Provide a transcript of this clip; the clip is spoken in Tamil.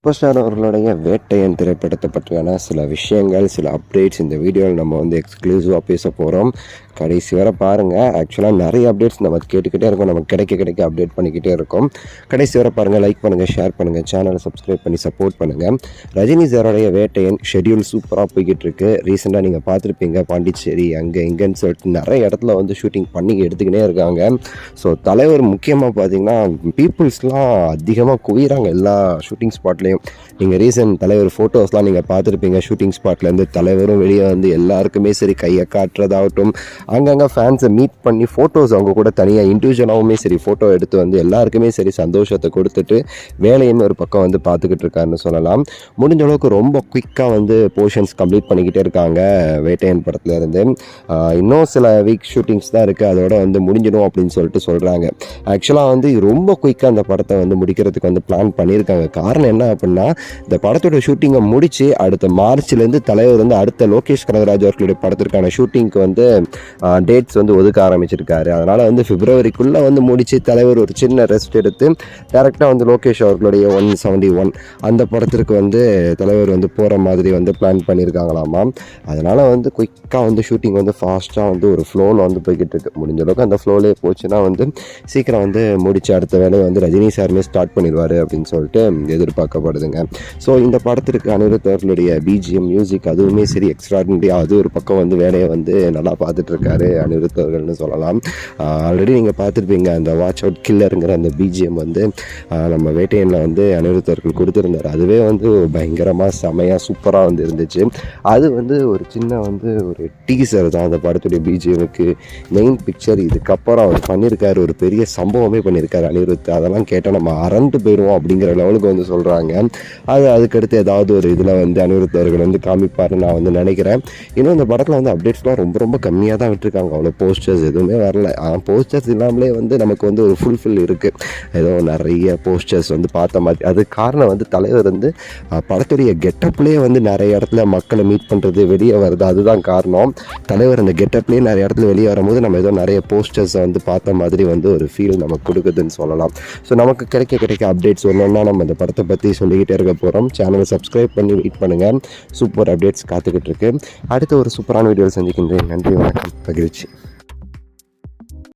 சூப்பர் ஸ்டார் அவர்களுடைய வேட்டையன் திரைப்படத்தை பற்றியான சில விஷயங்கள், சில அப்டேட்ஸ் இந்த வீடியோவில் நம்ம எக்ஸ்க்ளூசிவாக பேச போகிறோம். கடைசி வரை பாருங்கள். ஆக்சுவலாக நிறைய அப்டேட்ஸ் நம்ம கேட்டுக்கிட்டே இருக்கோம், நமக்கு கிடைக்க அப்டேட் பண்ணிக்கிட்டே இருக்கோம். கடைசி வரை பாருங்கள், லைக் பண்ணுங்கள், ஷேர் பண்ணுங்கள், சேனலை சப்ஸ்கிரைப் பண்ணி சப்போர்ட் பண்ணுங்கள். ரஜினி சாரோடைய வேட்டையன் ஷெட்யூல் சூப்பராக போய்கிட்டு இருக்கு. ரீசெண்டாக நீங்கள் பார்த்துருப்பீங்க, பாண்டிச்சேரி அங்கே இங்கேன்னு சொல்லிட்டு நிறைய இடத்துல ஷூட்டிங் பண்ணி எடுத்துக்கினே இருக்காங்க. ஸோ தலைவர் முக்கியமாக பார்த்தீங்கன்னா பீப்புள்ஸ்லாம் அதிகமாக குவிகிறாங்க எல்லா ஷூட்டிங் ஸ்பாட்லேயும். நீங்கள் ரீசன்ட் தலைவர் ஃபோட்டோஸ்லாம் நீங்கள் பார்த்துருப்பீங்க. ஷூட்டிங் ஸ்பாட்லேருந்து தலைவரும் வெளியே எல்லாருக்குமே சரி கையை காட்டுறதாகட்டும், அங்கங்கே ஃபேன்ஸை மீட் பண்ணி ஃபோட்டோஸ் அவங்க கூட தனியாக இண்டிவிஜுவலாகவுமே சரி ஃபோட்டோ எடுத்து எல்லாருக்குமே சரி சந்தோஷத்தை கொடுத்துட்டு வேலைன்னு ஒரு பக்கம் பார்த்துக்கிட்டு இருக்காருன்னு சொல்லலாம். முடிஞ்ச அளவுக்கு ரொம்ப குயிக்காக போர்ஷன்ஸ் கம்ப்ளீட் பண்ணிக்கிட்டே இருக்காங்க வேட்டையன் படத்துலேருந்து. இன்னும் சில வீக் ஷூட்டிங்ஸ் தான் இருக்குது, அதோட முடிஞ்சிடும் அப்படின்னு சொல்லிட்டு சொல்கிறாங்க. ஆக்சுவலாக ரொம்ப குயிக்காக அந்த படத்தை முடிக்கிறதுக்கு பிளான் பண்ணியிருக்காங்க. காரணம் என்ன அப்படின்னா, இந்த படத்தோட ஷூட்டிங்கை முடித்து அடுத்த மார்ச்லேருந்து தலைவர் அடுத்த லோகேஷ் கனகராஜ் அவர்களுடைய படத்திற்கான ஷூட்டிங்க்கு டேட்ஸ் ஒதுக்க ஆரம்பிச்சிருக்காரு. அதனால் பிப்ரவரிக்குள்ளே முடித்து தலைவர் ஒரு சின்ன ரெஸ்ட் எடுத்து டேரெக்டாக லோகேஷ் அவர்களுடைய 171 அந்த படத்திற்கு தலைவர் போகிற மாதிரி பிளான் பண்ணியிருக்காங்களாமா. அதனால் குயிக்காக ஷூட்டிங் ஃபாஸ்ட்டாக ஒரு ஃப்ளோவில் போய்கிட்டு இருக்கு. முடிஞ்ச அளவுக்கு அந்த ஃப்ளோவிலே போச்சுன்னா சீக்கிரம் முடித்து அடுத்த வேலையை ரஜினி சாருமே ஸ்டார்ட் பண்ணிடுவார் அப்படின்னு சொல்லிட்டு எதிர்பார்க்கப்படுதுங்க. ஸோ இந்த படத்திற்கு அனிருத் அவர்களுடைய பிஜிஎம் மியூசிக் அதுவுமே சரி எக்ஸ்ட்ராடினரி. அது ஒரு பக்கம் வேலையை நல்லா பார்த்துட்ருக்காரு அனிருத் அவர்கள்னு சொல்லலாம். ஆல்ரெடி நீங்கள் பார்த்துருப்பீங்க, அந்த வாட்ச் அவுட் கில்லருங்கிற அந்த பிஜிஎம் நம்ம வேட்டையனில் அனிருத் அவர்கள் கொடுத்துருந்தார். அதுவே பயங்கரமாக செமையாக சூப்பராக இருந்துச்சு. அது ஒரு சின்ன ஒரு டீசர் தான் அந்த படத்துடைய பிஜிஎமுக்கு. மெயின் பிக்சர் இதுக்கப்புறம் அவர் பண்ணியிருக்காரு, ஒரு பெரிய சம்பவமே பண்ணியிருக்காரு அனிருத். அதெல்லாம் கேட்டால் நம்ம அறந்து போயிடுவோம் அப்படிங்கிற லெவலுக்கு சொல்கிறாங்க. அதுக்கடுத்து ஏதாவது ஒரு இதில் அனிருத் அவர்கள் காமிப்பாருன்னு நான் நினைக்கிறேன். இன்னும் இந்த படத்தில் அப்டேட்ஸ்லாம் ரொம்ப ரொம்ப கம்மியாக தான் விட்டுருக்காங்க. அவ்வளோ போஸ்டர்ஸ் எதுவுமே வரல. போஸ்டர்ஸ் இல்லாமலே நமக்கு ஒரு ஃபுல்ஃபில் இருக்குது. ஏதோ நிறைய போஸ்டர்ஸ் பார்த்த மாதிரி. அது காரணம் தலைவர் படத்துடைய கெட்டப்லேயே நிறைய இடத்துல மக்களை மீட் பண்ணுறது, வெளியே வருது. அதுதான் காரணம். தலைவர் அந்த கெட்டப்லேயே நிறைய இடத்துல வெளியே வரும்போது நம்ம ஏதோ நிறைய போஸ்டர்ஸை பார்த்த மாதிரி ஒரு ஃபீல் நமக்கு கொடுக்குதுன்னு சொல்லலாம். ஸோ நமக்கு கிடைக்க அப்டேட்ஸ் ஒன்றுன்னா நம்ம இந்த படத்தை பற்றி சொல்லிக்கிட்டே இருக்க போகிறோம். சேனலை சப்ஸ்கிரைப் பண்ணி வெயிட் பண்ணுங்கள். சூப்பர் அப்டேட்ஸ் காத்துக்கிட்டு இருக்கு. அடுத்த ஒரு சூப்பரான வீடியோவில் சந்திக்கின்றேன். நன்றி, வணக்கம், மகிழ்ச்சி.